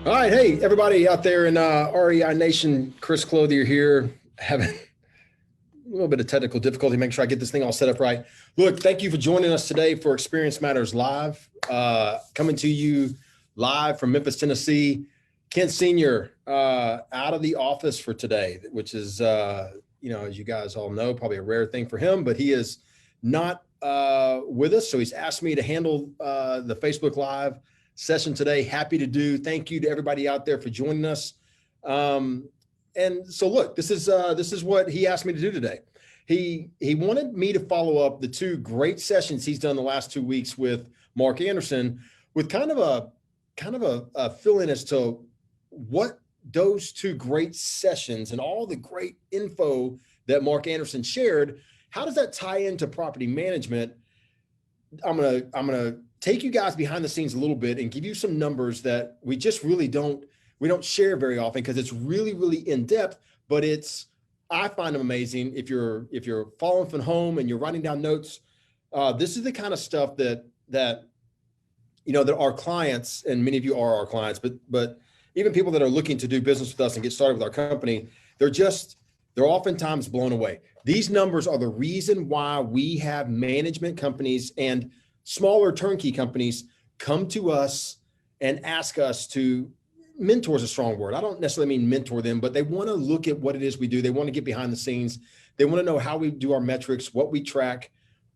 All right, hey everybody out there in REI Nation, Chris Clothier here, having a little bit of technical difficulty, making sure I get this thing all set up right. Look, thank you for joining us today for Experience Matters Live, coming to you live from Memphis, Tennessee. Kent Senior out of the office for today, which is as you guys all know, probably a rare thing for him, but he is not with us, so he's asked me to handle the Facebook Live session today. Happy to do. Thank you to everybody out there for joining us. And so look, this is what he asked me to do today. He wanted me to follow up the two great sessions he's done the last 2 weeks with Mark Anderson with kind of a fill in as to what those two great sessions and all the great info that Mark Anderson shared, how does that tie into property management? I'm gonna take you guys behind the scenes a little bit and give you some numbers that we just really don't share very often because it's really in depth, but I find them amazing. If you're following from home and you're writing down notes, this is the kind of stuff that that our clients, and many of you are our clients, but even people that are looking to do business with us and get started with our company, they're oftentimes blown away. These numbers are the reason why we have management companies and smaller turnkey companies come to us and ask us to mentor is a strong word. I don't necessarily mean mentor them, but they want to look at what it is we do. They want to get behind the scenes. They want to know how we do our metrics, what we track,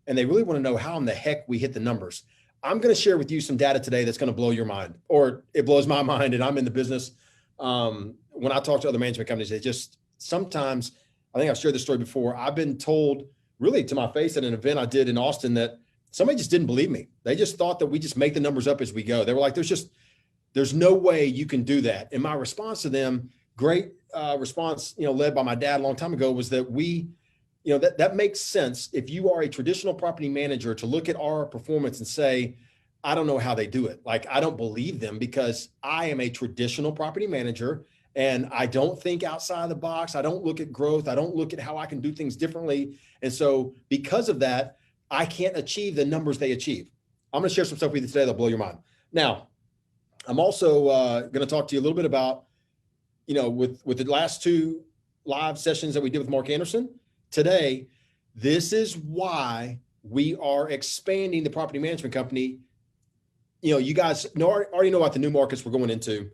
and they really want to know how in the heck we hit the numbers. I'm going to share with you some data today that's going to blow your mind, or it blows my mind, and I'm in the business. When I talk to other management companies, they just sometimes, I think I've shared this story before, I've been told really to my face at an event I did in Austin that somebody just didn't believe me. They just thought that we just make the numbers up as we go. They were like, there's no way you can do that. And my response to them, great response, led by my dad a long time ago, was that that makes sense. If you are a traditional property manager, to look at our performance and say, I don't know how they do it. Like, I don't believe them because I am a traditional property manager and I don't think outside the box. I don't look at growth. I don't look at how I can do things differently. And so because of that, I can't achieve the numbers they achieve. I'm going to share some stuff with you today that'll blow your mind. Now, I'm also going to talk to you a little bit about, with the last two live sessions that we did with Mark Anderson today, this is why we are expanding the property management company. You guys already know about the new markets we're going into.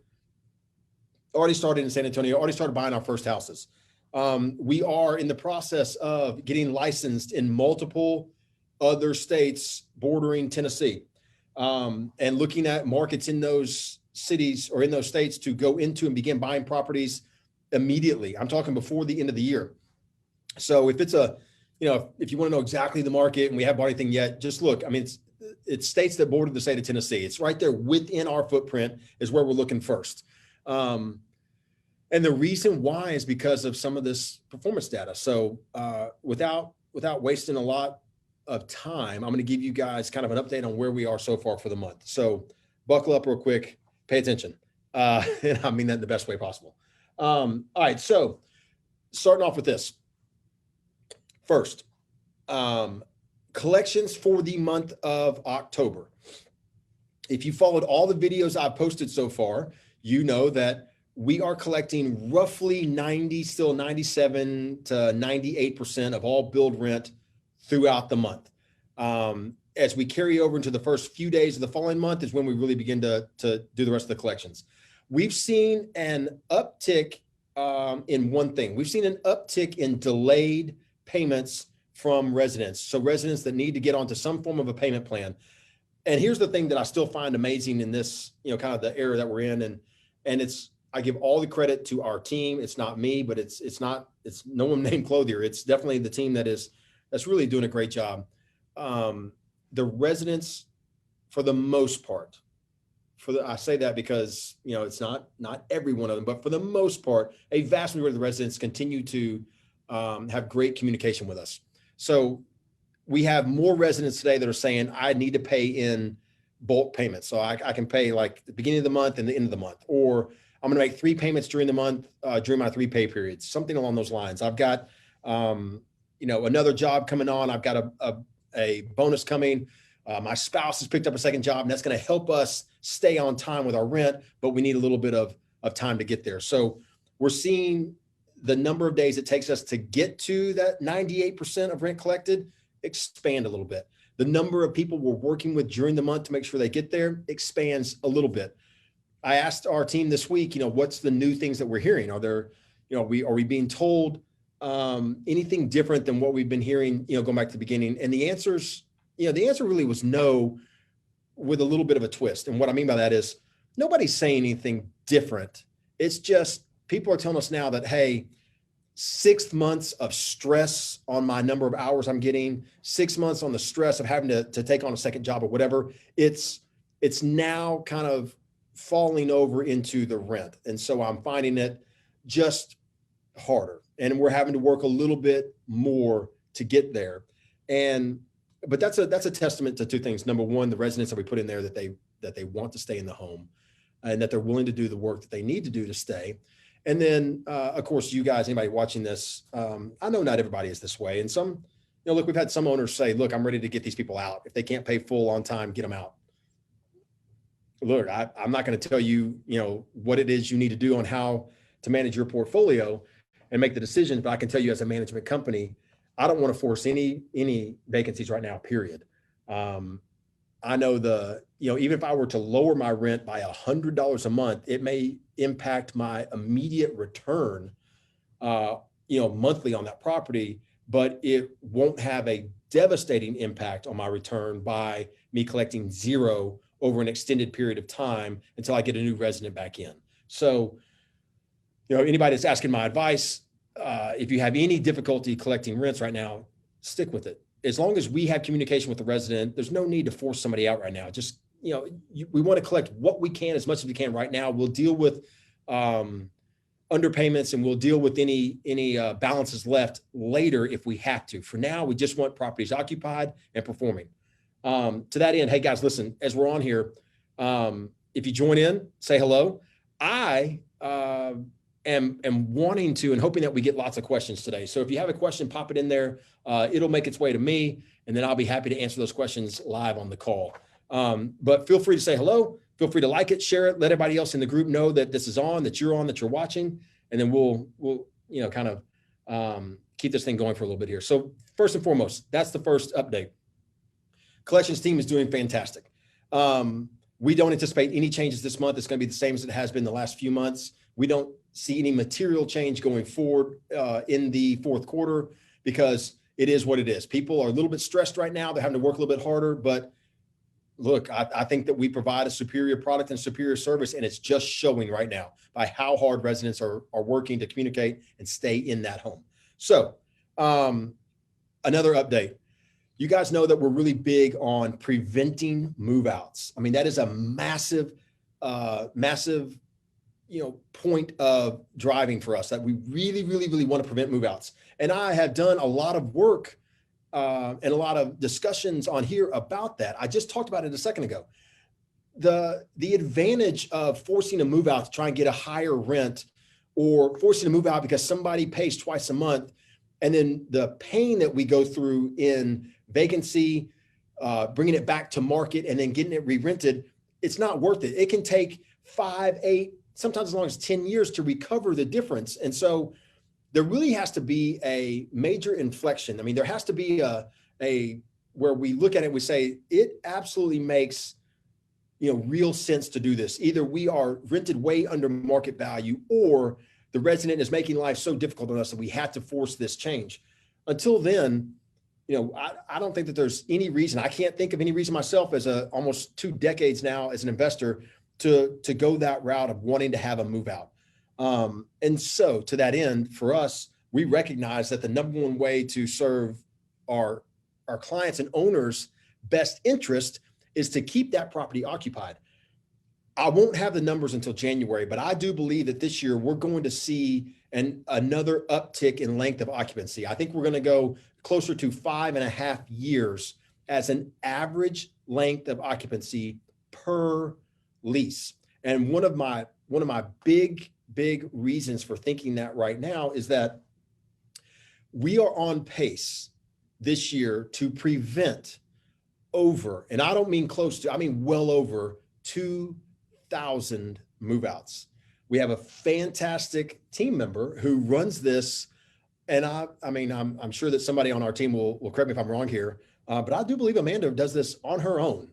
Already started in San Antonio, already started buying our first houses. We are in the process of getting licensed in multiple other states bordering Tennessee, and looking at markets in those cities or in those states to go into and begin buying properties immediately. I'm talking before the end of the year. So if it's if you want to know exactly the market and we haven't bought anything yet, just look. I mean, it's states that border the state of Tennessee. It's right there within our footprint is where we're looking first. And the reason why is because of some of this performance data. So without wasting a lot of time, I'm going to give you guys kind of an update on where we are so far for the month. So buckle up real quick, pay attention. And I mean that in the best way possible. All right. So starting off with this first, collections for the month of October. If you followed all the videos I've posted so far, you know that we are collecting roughly 97 to 98% of all billed rent throughout the month. As we carry over into the first few days of the following month is when we really begin to do the rest of the collections. We've seen an uptick in one thing. We've seen an uptick in delayed payments from residents. So residents that need to get onto some form of a payment plan. And here's the thing that I still find amazing in this, kind of the era that we're in. And I give all the credit to our team. It's not me, but it's no one named Clothier. It's definitely the team that's really doing a great job. The residents, for the most part, I say that because, it's not every one of them, but for the most part, a vast majority of the residents continue to have great communication with us. So we have more residents today that are saying, I need to pay in bulk payments. So I can pay like the beginning of the month and the end of the month, or I'm going to make 3 payments during the month, during my 3 pay periods, something along those lines. I've got, another job coming on. I've got a bonus coming. My spouse has picked up a second job, and that's going to help us stay on time with our rent, but we need a little bit of time to get there. So we're seeing the number of days it takes us to get to that 98% of rent collected expand a little bit. The number of people we're working with during the month to make sure they get there expands a little bit. I asked our team this week, what's the new things that we're hearing? Are there, are we being told anything different than what we've been hearing, going back to the beginning? And the answer really was no, with a little bit of a twist. And what I mean by that is nobody's saying anything different. It's just people are telling us now that, hey, 6 months of stress on my number of hours I'm getting, 6 months on the stress of having to take on a second job or whatever, it's now kind of falling over into the rent. And so I'm finding it just harder, and we're having to work a little bit more to get there. But that's a testament to two things. Number one, the residents that we put in there, that they want to stay in the home and that they're willing to do the work that they need to do to stay. And then, of course, you guys, anybody watching this, I know not everybody is this way. And some, look, we've had some owners say, look, I'm ready to get these people out. If they can't pay full on time, get them out. Look, I'm not going to tell you, what it is you need to do on how to manage your portfolio and make the decisions. But I can tell you as a management company, I don't want to force any vacancies right now, period. I know even if I were to lower my rent by $100 a month, it may impact my immediate return, monthly on that property, but it won't have a devastating impact on my return by me collecting zero over an extended period of time until I get a new resident back in. So, anybody that's asking my advice, if you have any difficulty collecting rents right now, stick with it. As long as we have communication with the resident, there's no need to force somebody out right now. Just, we want to collect what we can, as much as we can right now. We'll deal with underpayments, and we'll deal with any balances left later if we have to. For now, we just want properties occupied and performing. To that end, hey guys, listen, as we're on here, if you join in, say hello. I am wanting to and hoping that we get lots of questions today. So if you have a question, pop it in there. It'll make its way to me, and then I'll be happy to answer those questions live on the call. But feel free to say hello. Feel free to like it, share it, let everybody else in the group know that this is on, that you're watching, and then we'll kind of keep this thing going for a little bit here. So first and foremost, that's the first update. Collections team is doing fantastic. We don't anticipate any changes this month. It's going to be the same as it has been the last few months. We don't see any material change going forward in the fourth quarter, because it is what it is. People are a little bit stressed right now. They're having to work a little bit harder, but look, I think that we provide a superior product and superior service, and it's just showing right now by how hard residents are working to communicate and stay in that home. So another update. You guys know that we're really big on preventing move-outs. I mean, that is a massive point of driving for us, that we really, really, really want to prevent move-outs. And I have done a lot of work and a lot of discussions on here about that. I just talked about it a second ago. The advantage of forcing a move-out to try and get a higher rent, or forcing a move-out because somebody pays twice a month, and then the pain that we go through in vacancy, bringing it back to market, and then getting it re-rented, it's not worth it. It can take 5, 8, sometimes as long as 10 years to recover the difference. And so there really has to be a major inflection. I mean, there has to be a where we look at it and we say, it absolutely makes real sense to do this. Either we are rented way under market value, or the resident is making life so difficult on us that we have to force this change. Until then, I don't think that there's any reason. I can't think of any reason myself, as almost 2 decades now as an investor, to go that route of wanting to have a move out. And so to that end, for us, we recognize that the number one way to serve our clients and owners' best interest is to keep that property occupied. I won't have the numbers until January, but I do believe that this year we're going to see another uptick in length of occupancy. I think we're going to go closer to 5.5 years as an average length of occupancy per lease. And one of my big reasons for thinking that right now is that we are on pace this year to prevent over, and I don't mean close to, I mean well over 2,000 move-outs. We have a fantastic team member who runs this, and I mean, I'm sure that somebody on our team will correct me if I'm wrong here, but I do believe Amanda does this on her own,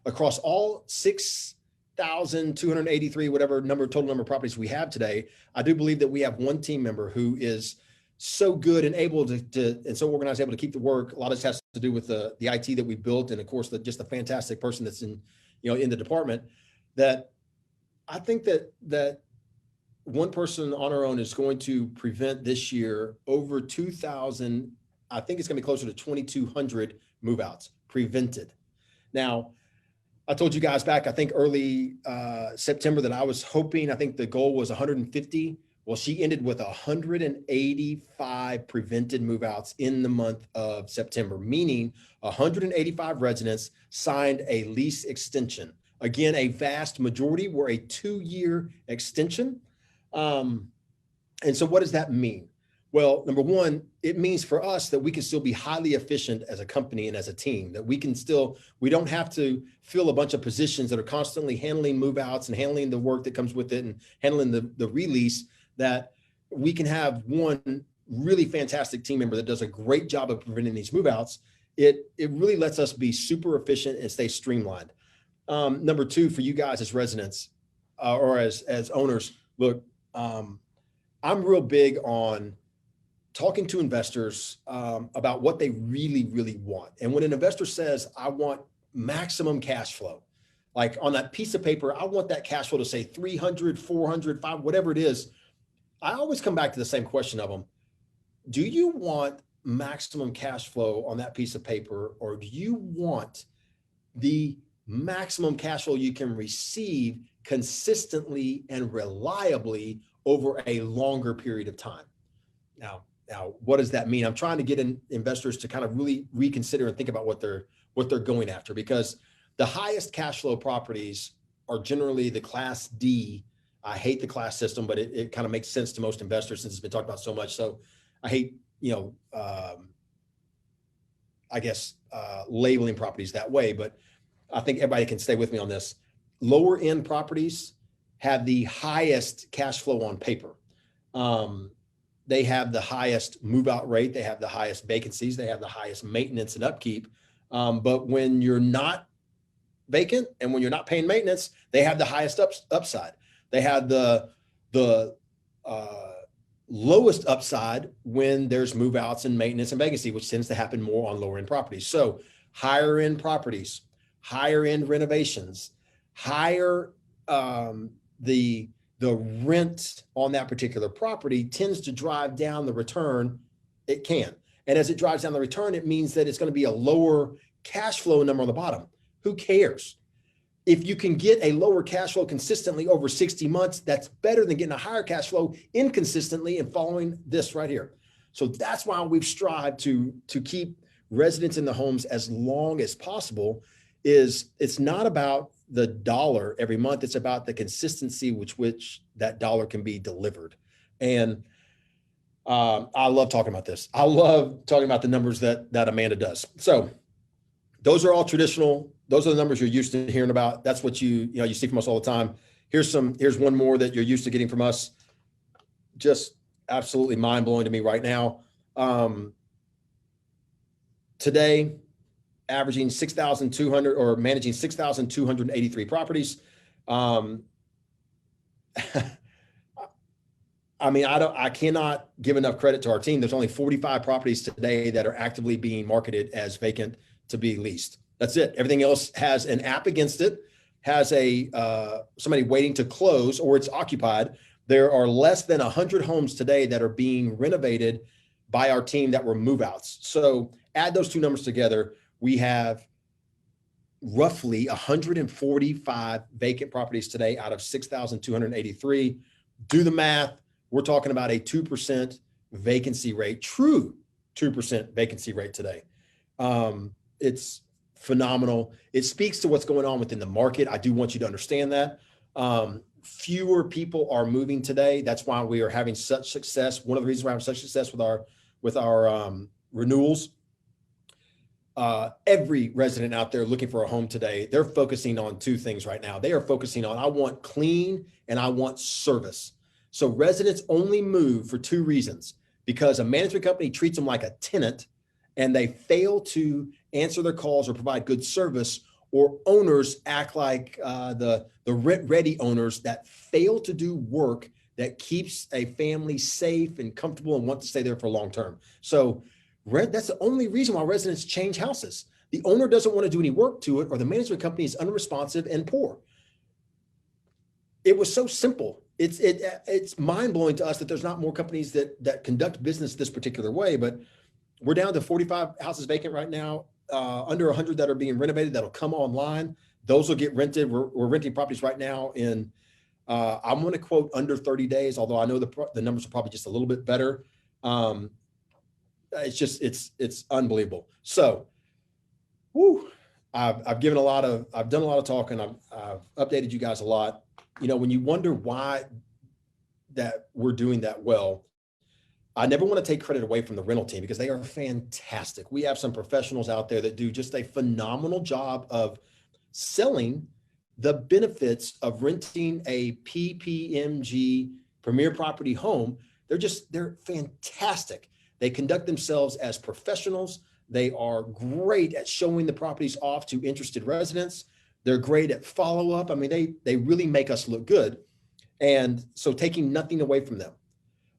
across all 6,283, whatever total number of properties we have today. I do believe that we have one team member who is so good and able to and so organized, able to keep the work. A lot of this has to do with the IT that we built, and of course, just the fantastic person that's in the department. That I think that one person on our own is going to prevent this year over 2,000. I think it's going to be closer to 2,200 move-outs prevented. Now, I told you guys back, I think early September, that I was hoping, I think the goal was 150. Well, she ended with 185 prevented move-outs in the month of September, meaning 185 residents signed a lease extension. Again, a vast majority were a 2-year extension. And so what does that mean? Well, number one, it means for us that we can still be highly efficient as a company and as a team, that we don't have to fill a bunch of positions that are constantly handling move-outs and handling the work that comes with it and handling the release, that we can have one really fantastic team member that does a great job of preventing these move-outs. It really lets us be super efficient and stay streamlined. Number two, for you guys as residents or as owners, look, I'm real big on talking to investors about what they really, really want. And when an investor says, I want maximum cash flow, like on that piece of paper, I want that cash flow to say 300, 400, 500, whatever it is, I always come back to the same question of them. Do you want maximum cash flow on that piece of paper, or do you want the maximum cash flow you can receive consistently and reliably over a longer period of time? Now, what does that mean? I'm trying to get investors to kind of really reconsider and think about what they're going after, because the highest cash flow properties are generally the Class D. I hate the class system, but it kind of makes sense to most investors since it's been talked about so much. So I hate, labeling properties that way, but I think everybody can stay with me on this. Lower end properties have the highest cash flow on paper. They have the highest move out rate. They have the highest vacancies. They have the highest maintenance and upkeep. But when you're not vacant and when you're not paying maintenance, they have the highest upside. They have the lowest upside when there's move outs and maintenance and vacancy, which tends to happen more on lower end properties. So higher end properties, higher end renovations, higher the rent on that particular property tends to drive down the return. It can. And as it drives down the return, it means that it's going to be a lower cash flow number on the bottom. Who cares? If you can get a lower cash flow consistently over 60 months, that's better than getting a higher cash flow inconsistently and following this right here. So that's why we've strived to keep residents in the homes as long as possible. It's not about the dollar every month. It's about the consistency which that dollar can be delivered. And I love talking about this. I love talking about the numbers that Amanda does. So those are all traditional. Those are the numbers you're used to hearing about. That's what you see from us all the time. Here's one more that you're used to getting from us. Just absolutely mind blowing to me right now. Today, averaging 6,200 or managing 6,283 properties. I mean, I cannot give enough credit to our team. There's only 45 properties today that are actively being marketed as vacant to be leased. That's it. Everything else has an app against it, has somebody waiting to close, or it's occupied. There are less than 100 homes today that are being renovated by our team that were move-outs. So add those two numbers together. We have roughly 145 vacant properties today out of 6,283. Do the math. We're talking about a 2% vacancy rate, true 2% vacancy rate today. It's phenomenal. It speaks to what's going on within the market. I do want you to understand that. Fewer people are moving today. That's why we are having such success. One of the reasons we're having such success with our renewals. every resident out there looking for a home today, they're focusing on two things right now. They are focusing on, I want clean and I want service. So residents only move for two reasons: because a management company treats them like a tenant and they fail to answer their calls or provide good service, or owners act like the rent-ready owners that fail to do work that keeps a family safe and comfortable and want to stay there for long term. So that's the only reason why residents change houses. The owner doesn't want to do any work to it, or the management company is unresponsive and poor. It was so simple. It's mind-blowing to us that there's not more companies that conduct business this particular way, but we're down to 45 houses vacant right now, under 100 that are being renovated that'll come online. Those will get rented. We're renting properties right now in, I'm going to quote under 30 days, although I know the numbers are probably just a little bit better. It's unbelievable. So, I've done a lot of talking. I've updated you guys a lot. You know, when you wonder why that we're doing that well, I never want to take credit away from the rental team, because they are fantastic. We have some professionals out there that do just a phenomenal job of selling the benefits of renting a PPMG premier property home. They're fantastic. They conduct themselves as professionals. They are great at showing the properties off to interested residents. They're great at follow-up. I mean, they really make us look good. And so, taking nothing away from them.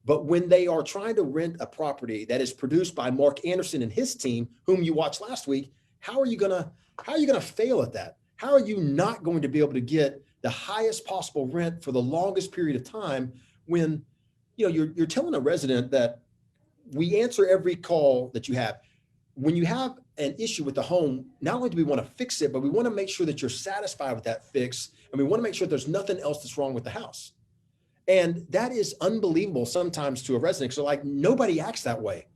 But when they are trying to rent a property that is produced by Mark Anderson and his team, whom you watched last week, how are you gonna fail at that? How are you not going to be able to get the highest possible rent for the longest period of time when, you know, you're telling a resident that we answer every call that you have. When you have an issue with the home, not only do we want to fix it, but we want to make sure that you're satisfied with that fix, and we want to make sure there's nothing else that's wrong with the house. And that is unbelievable sometimes to a resident. So, like, nobody acts that way.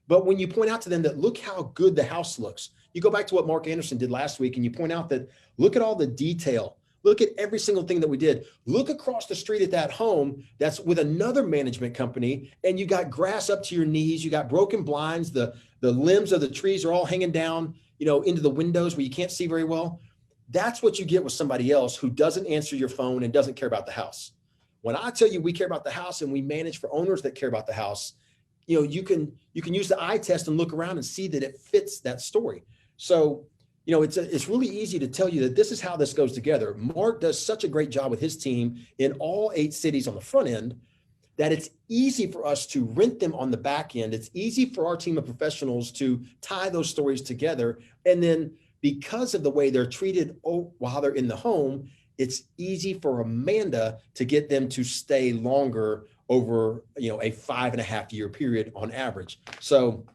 But when you point out to them that look how good the house looks, you go back to what Mark Anderson did last week, and you point out that look at all the detail. Look at every single thing that we did. Look across the street at that home that's with another management company, and you got grass up to your knees. You got broken blinds. The limbs of the trees are all hanging down, you know, into the windows where you can't see very well. That's what you get with somebody else who doesn't answer your phone and doesn't care about the house. When I tell you we care about the house and we manage for owners that care about the house, you know, you can use the eye test and look around and see that it fits that story. So, you know, it's really easy to tell you that this is how this goes together. Mark does such a great job with his team in all 8 cities on the front end that it's easy for us to rent them on the back end. It's easy for our team of professionals to tie those stories together. And then because of the way they're treated while they're in the home, it's easy for Amanda to get them to stay longer over, you know, a 5.5-year period on average. So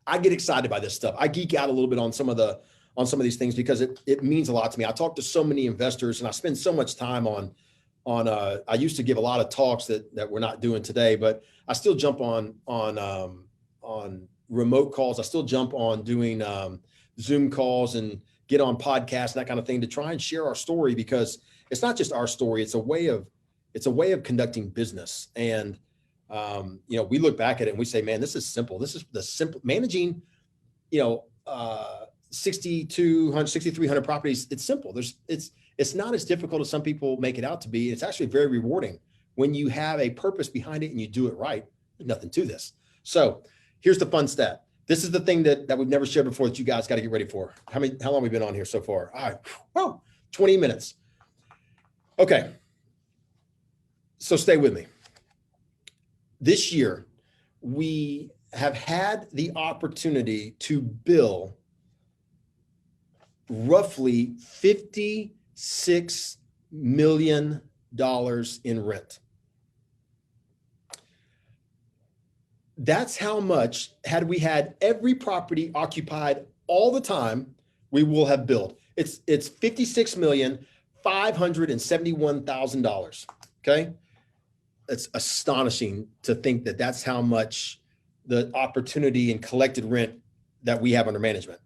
I get excited by this stuff. I geek out a little bit on some of these things because it means a lot to me. I talk to so many investors and I spend so much time on I used to give a lot of talks that we're not doing today, but I still jump on remote calls. I still jump on doing Zoom calls and get on podcasts and that kind of thing to try and share our story, because it's not just our story. It's a way of conducting business. And, you know, we look back at it and we say, man, this is simple. This is the simple managing, you know, 6,200, 6,300 properties. It's simple. It's not as difficult as some people make it out to be. It's actually very rewarding when you have a purpose behind it and you do it right. There's nothing to this. So here's the fun stat. This is the thing that we've never shared before that you guys got to get ready for. How long have we been on here so far? All right. Whoa, 20 minutes. Okay. So stay with me. This year, we have had the opportunity to bill roughly $56 million in rent. That's how much, had we had every property occupied all the time, we will have billed. It's $56,571,000. Okay. It's astonishing to think that that's how much the opportunity and collected rent that we have under management.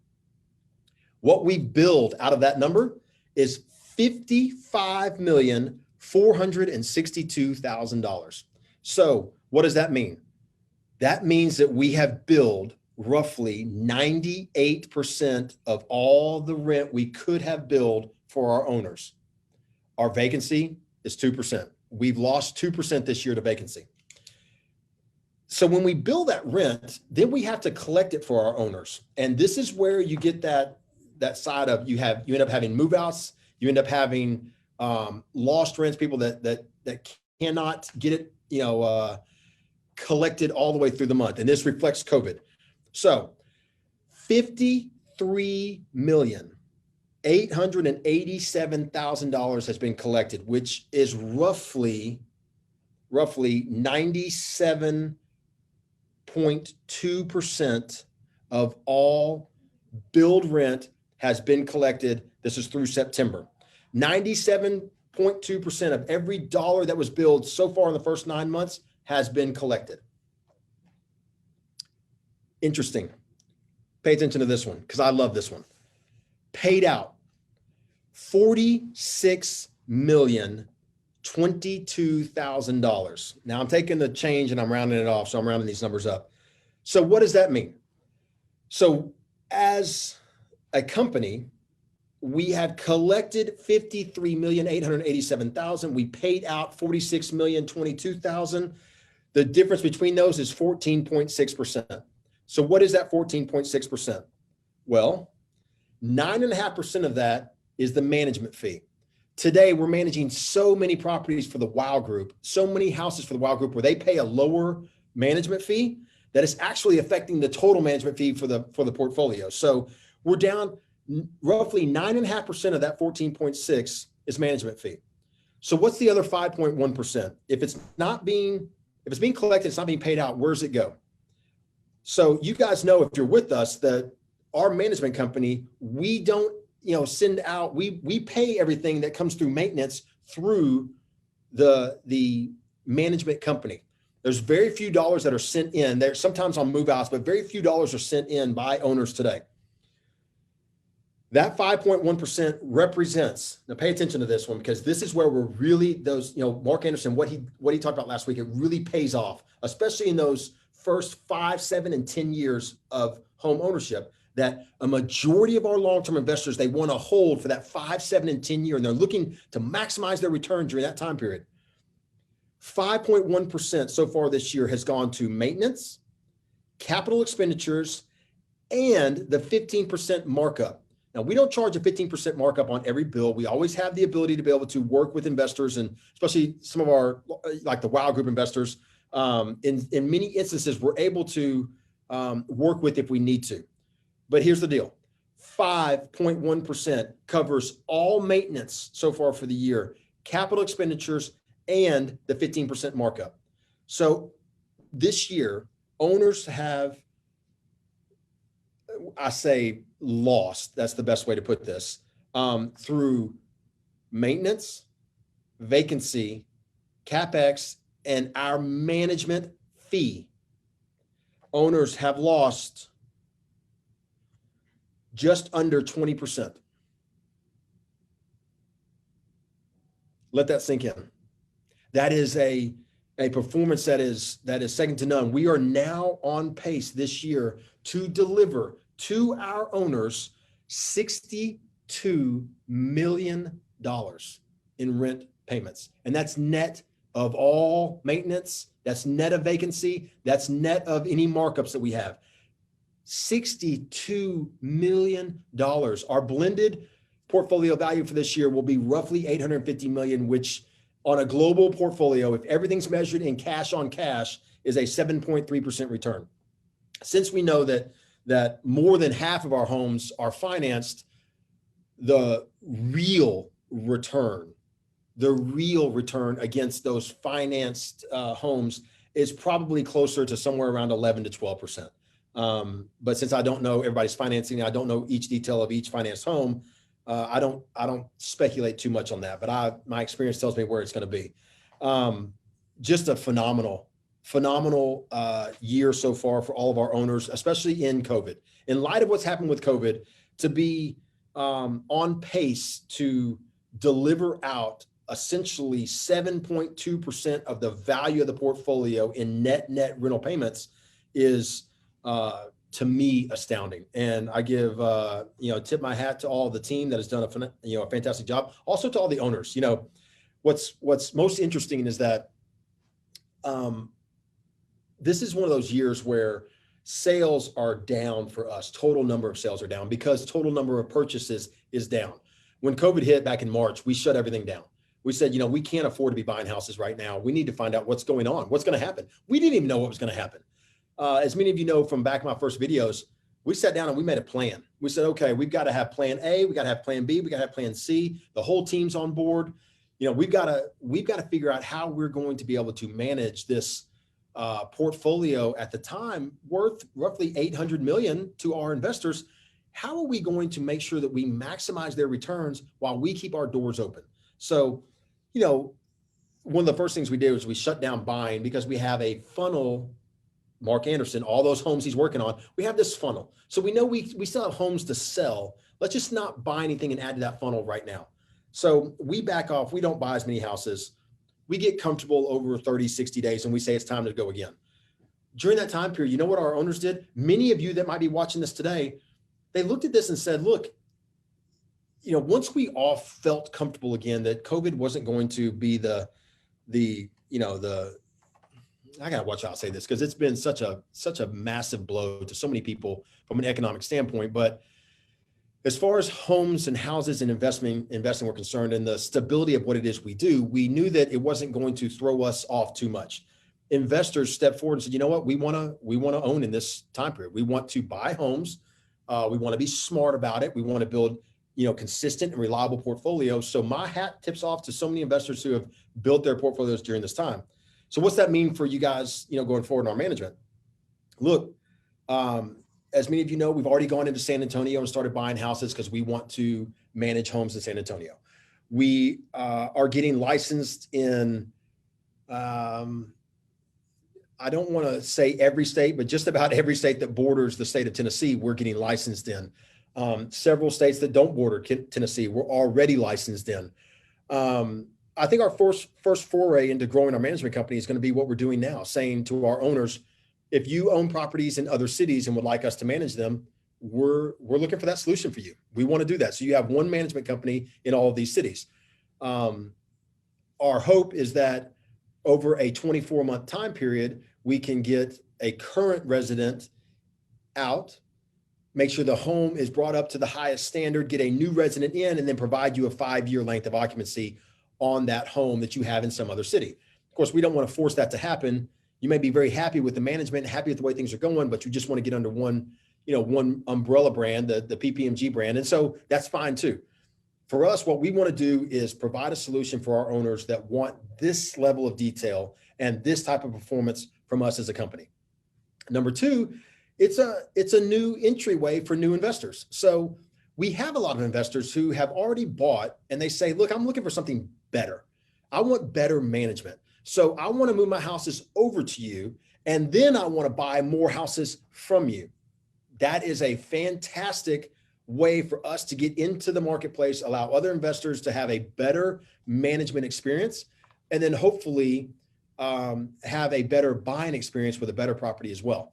What we billed out of that number is $55,462,000. So what does that mean? That means that we have billed roughly 98% of all the rent we could have billed for our owners. Our vacancy is 2%. We've lost 2% this year to vacancy. So when we bill that rent, then we have to collect it for our owners. And this is where you get that side of you end up having move outs, you end up having lost rents, people that cannot get it, collected all the way through the month. And this reflects COVID. So $53,887,000 has been collected, which is roughly 97.2% of all billed rent has been collected. This is through September. 97.2% of every dollar that was billed so far in the first 9 months has been collected. Interesting. Pay attention to this one because I love this one. Paid out $46,022,000. Now I'm taking the change and I'm rounding it off, so I'm rounding these numbers up. So what does that mean? So as a company, we have collected $53,887,000. We paid out $46,022,000. The difference between those is 14.6%. So what is that 14.6%? Well, 9.5% of that is the management fee. Today, we're managing so many properties for the WOW Group, so many houses for the WOW Group where they pay a lower management fee that is actually affecting the total management fee for the portfolio. So we're down roughly 9.5% of that 14.6 is management fee. So what's the other 5.1%? If it's being collected, it's not being paid out, where does it go? So you guys know, if you're with us, that our management company, we don't, send out, we pay everything that comes through maintenance through the management company. There's very few dollars that are sent in there, sometimes on move outs, but very few dollars are sent in by owners today. That 5.1% represents, now pay attention to this one, because this is where we're really, Mark Anderson, what he talked about last week, it really pays off, especially in those first 5, 7, and 10 years of home ownership, that a majority of our long-term investors, they want to hold for that 5, 7, and 10 year, and they're looking to maximize their return during that time period. 5.1% so far this year has gone to maintenance, capital expenditures, and the 15% markup. Now, we don't charge a 15% markup on every bill. We always have the ability to be able to work with investors, and especially some of our, like the WOW Group investors, in many instances, we're able to work with if we need to. But here's the deal. 5.1% covers all maintenance so far for the year, capital expenditures, and the 15% markup. So this year, owners have, I say, lost, that's the best way to put this, through maintenance, vacancy, CapEx, and our management fee. Owners have lost just under 20%. Let that sink in. That is a performance that is second to none. We are now on pace this year to deliver to our owners $62 million in rent payments. And that's net of all maintenance, that's net of vacancy, that's net of any markups that we have. $62 million. Our blended portfolio value for this year will be roughly $850 million, which on a global portfolio, if everything's measured in cash on cash, is a 7.3% return. Since we know that more than half of our homes are financed, the real return against those financed homes is probably closer to somewhere around 11 to 12%. But since I don't know everybody's financing, I don't know each detail of each financed home, I don't speculate too much on that, but my experience tells me where it's going to be. Just a phenomenal year so far for all of our owners, especially in COVID. In light of what's happened with COVID, to be on pace to deliver out essentially 7.2% of the value of the portfolio in net rental payments is, to to me, astounding. And I give, tip my hat to all the team that has done a fantastic job. Also to all the owners. What's most interesting is that this is one of those years where sales are down for us. Total number of sales are down because total number of purchases is down. When COVID hit back in March, we shut everything down. We said, we can't afford to be buying houses right now. We need to find out what's going on, what's going to happen. We didn't even know what was going to happen. As many of you know from back in my first videos, we sat down and we made a plan. We said, okay, we've got to have plan A, we got to have plan B, we got to have plan C. The whole team's on board. We've got to figure out how we're going to be able to manage this portfolio at the time worth roughly $800 million to our investors. How are we going to make sure that we maximize their returns while we keep our doors open? So, one of the first things we did was we shut down buying because we have a funnel. Mark Anderson, all those homes he's working on, we have this funnel. So we know we still have homes to sell. Let's just not buy anything and add to that funnel right now. So we back off. We don't buy as many houses. We get comfortable over 30, 60 days and we say it's time to go again. During that time period, you know what our owners did? Many of you that might be watching this today, they looked at this and said, look, once we all felt comfortable again that COVID wasn't going to be I gotta watch how I say this because it's been such a massive blow to so many people from an economic standpoint. But as far as homes and houses and investing were concerned and the stability of what it is we do, we knew that it wasn't going to throw us off too much. Investors stepped forward and said, you know what, we want to own in this time period. We want to buy homes. We want to be smart about it. We want to build, consistent and reliable portfolios. So my hat tips off to so many investors who have built their portfolios during this time. So what's that mean for you guys, going forward in our management? Look, as many of you know, we've already gone into San Antonio and started buying houses because we want to manage homes in San Antonio. We are getting licensed in, I don't want to say every state, but just about every state that borders the state of Tennessee, we're getting licensed in. Several states that don't border Tennessee, we're already licensed in. I think our first foray into growing our management company is going to be what we're doing now, saying to our owners, if you own properties in other cities and would like us to manage them, we're looking for that solution for you. We want to do that. So you have one management company in all of these cities. Our hope is that over a 24-month time period, we can get a current resident out, make sure the home is brought up to the highest standard, get a new resident in, and then provide you a 5-year length of occupancy on that home that you have in some other city. Of course, we don't want to force that to happen. You may be very happy with the management, happy with the way things are going, but you just want to get under one umbrella brand, the PPMG brand. And so that's fine too. For us, what we want to do is provide a solution for our owners that want this level of detail and this type of performance from us as a company. Number two, it's a new entryway for new investors. So we have a lot of investors who have already bought and they say, look, I'm looking for something better. I want better management. So I want to move my houses over to you, and then I want to buy more houses from you. That is a fantastic way for us to get into the marketplace, allow other investors to have a better management experience, and then hopefully have a better buying experience with a better property as well.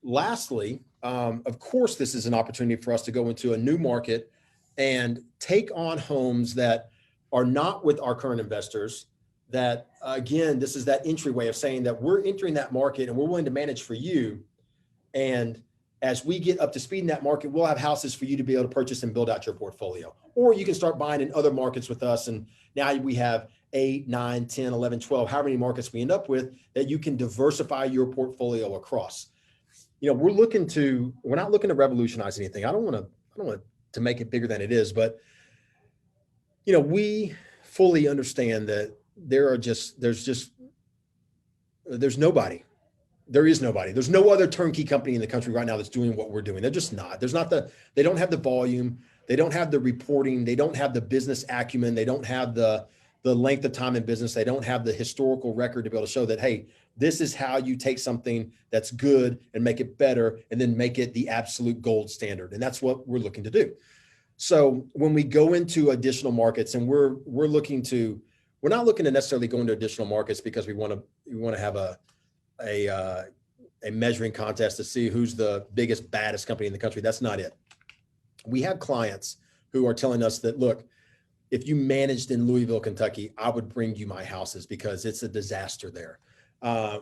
Lastly, of course, this is an opportunity for us to go into a new market and take on homes that are not with our current investors. That, again, this is that entryway of saying that we're entering that market and we're willing to manage for you. And as we get up to speed in that market, we'll have houses for you to be able to purchase and build out your portfolio. Or you can start buying in other markets with us. And now we have 8, 9, 10, 11, 12, however many markets we end up with, that you can diversify your portfolio across. We're not looking to revolutionize anything. I don't want to make it bigger than it is, but we fully understand that there's nobody. There is nobody. There's no other turnkey company in the country right now that's doing what we're doing. They're just not. They don't have the volume. They don't have the reporting. They don't have the business acumen. They don't have the length of time in business. They don't have the historical record to be able to show that, hey, this is how you take something that's good and make it better and then make it the absolute gold standard. And that's what we're looking to do. So when we go into additional markets, and we're not looking to necessarily go into additional markets because we want to have a measuring contest to see who's the biggest, baddest company in the country. That's not it. We have clients who are telling us that, look, if you managed in Louisville, Kentucky, I would bring you my houses because it's a disaster there.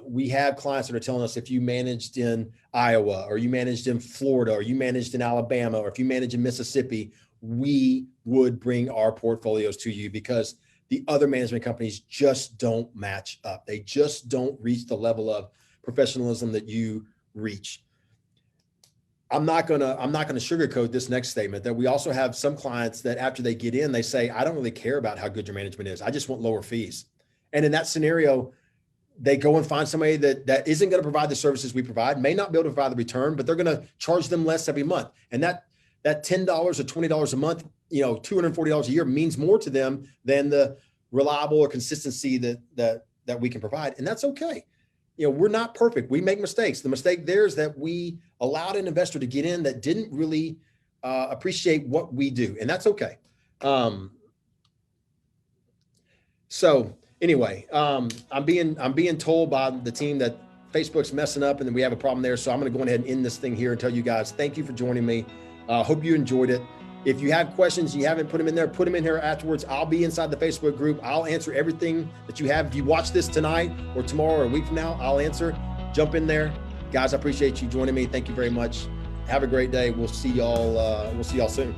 We have clients that are telling us if you managed in Iowa, or you managed in Florida, or you managed in Alabama, or if you manage in Mississippi, we would bring our portfolios to you because the other management companies just don't match up. They just don't reach the level of professionalism that you reach. I'm not gonna sugarcoat this next statement, that we also have some clients that after they get in, they say, I don't really care about how good your management is. I just want lower fees. And in that scenario, they go and find somebody that isn't going to provide the services we provide, may not be able to provide the return, but they're going to charge them less every month. And that $10 or $20 a month, $240 a year means more to them than the reliable or consistency that we can provide. And that's okay. We're not perfect. We make mistakes. The mistake there is that we allowed an investor to get in that didn't really appreciate what we do. And that's okay. So anyway, I'm being told by the team that Facebook's messing up and then we have a problem there. So I'm going to go ahead and end this thing here and tell you guys, thank you for joining me. Hope you enjoyed it. If you have questions, you haven't put them in there, put them in here afterwards. I'll be inside the Facebook group. I'll answer everything that you have. If you watch this tonight or tomorrow or a week from now, I'll answer. Jump in there. Guys, I appreciate you joining me. Thank you very much. Have a great day. We'll see y'all soon.